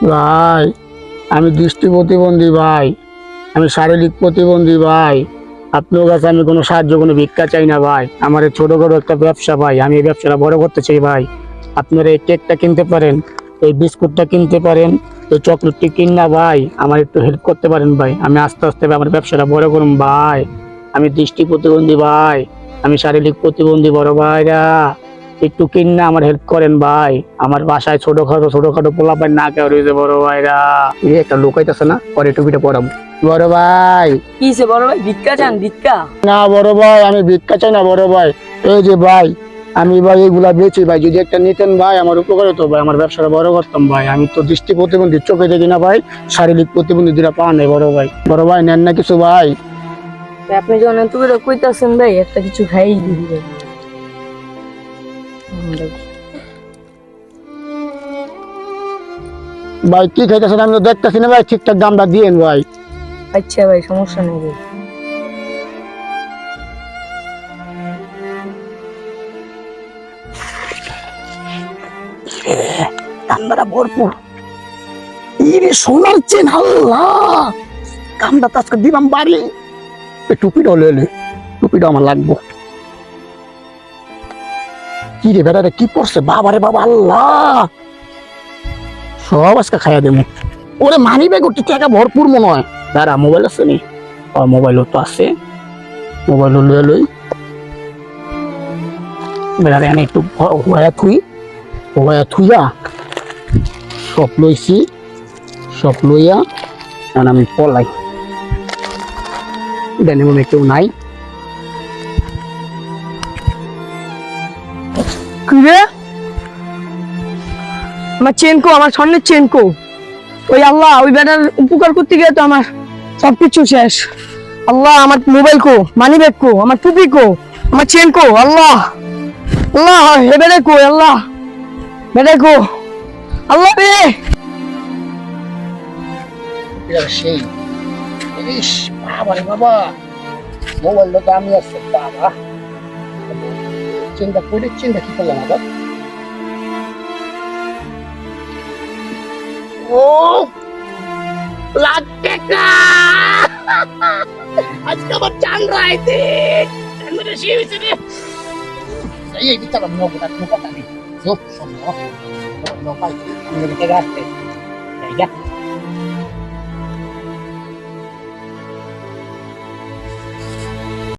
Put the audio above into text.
ভাই আমি দৃষ্টি প্রতিবন্ধী ভাই, আমি শারীরিক প্রতিবন্ধী ভাই। আপনার কাছে আমি কোনো সাহায্য, কোনো ভিক্ষা চাই না ভাই। আমার এই ছোটখাটো একটা ব্যবসা ভাই, আমি এই ব্যবসাটা বড় করতে চাই ভাই। আপনারা এই কেকটা কিনতে পারেন, এই বিস্কুটটা কিনতে পারেন, এই চকলেটটি কিনা ভাই আমার একটু হেল্প করতে পারেন ভাই। আমি আস্তে আস্তে আমার ব্যবসাটা বড় করুন ভাই। আমি দৃষ্টি প্রতিবন্ধী ভাই, আমি শারীরিক প্রতিবন্ধী বড় ভাইরা, একটু কিনা আমার হেল্প করেন ভাই। আমার বাসায় ছোটখাটো পোলা পাই না কেউ রয়েছে বড় ভাইরা। এই একটা লোক আইতাছে না, পরে টুপিটা পরাবো। বড় ভাই কিসে বড় ভাই, ভিক্ষা চান? ভিক্ষা? না বড় ভাই, আমি ভিক্ষা চাই না বড় ভাই। এই যে ভাই, আমি ভাই এগুলা বেচি ভাই, যদি একটা নিতেন ভাই আমার উপকার হতো ভাই, আমার ব্যবসাটা বড় করতাম ভাই। আমি তো দৃষ্টি প্রতিবন্ধী, চোখে দেখি না ভাই, শারীরিক প্রতিবন্ধী দুটা পাওয়া নেই বড় ভাই। বড় ভাই নেন না কিছু ভাই। আপনি যখন এত করে কইতাছেন ভাই, একটা কিছু খাই দিবি ভাই। ভাই কি খাইতেছেন আমি তো দেখতেছি না ভাই, ঠিকঠাক দামটা দিয়েন ভাই। আচ্ছা ভাই, সমস্যা নেই ভাই। কামড়া ভরপুর, ইরে সোনার চেন, আল্লাহ কামটা তো আজকে দিলাম বাড়ি। এই টুপিটা লে, টুপিটা আমার লাগবো। কি রে বেটা রে, কি পড়ছে বাবা রে বাবা, আল্লাহ সব আজকে খাইয়া দেবো। ওরে মানি ব্যাগ ওটি টাকা ভরপুর মনে হয়। দাঁড়া, মোবাইল আছে নি? মোবাইলও তো আছে, মোবাইলও লয়ে লই। বেটা এনে একটু হয়া থুইয়া সব লইছি, সব লইয়া এখন আমি পলাই। ডানে মনে কেউ নাই। কি রে, আমার চেন কো, আমার স্বর্ণের চেন কো? ওই আল্লাহ, ওই বেটার উপকার করতে গিয়ে তো আমার সবকিছু শেষ। আল্লাহ, আমার মোবাইল কো, মানি ব্যাগ কো, আমার টুপি কো, আমার চেন কো? আল্লাহ আল্লাহ, হে বেটা কো, আল্লাহ বেটা কো, আল্লাহ রে। সেই ইস বাবা রে বাবা, মোবাইলটা তো আমি আছে বাবা। চিন্তা করে চিন্তা কি করলাম আবার। ও লাখ টাকা, আজকে আমার চাল রাইতে চান্দরে শিয়েছে রে। এই বিচার নগদ আর কথা নেই, সব সম্ভব নয় পাই আমি টাকা আসতে।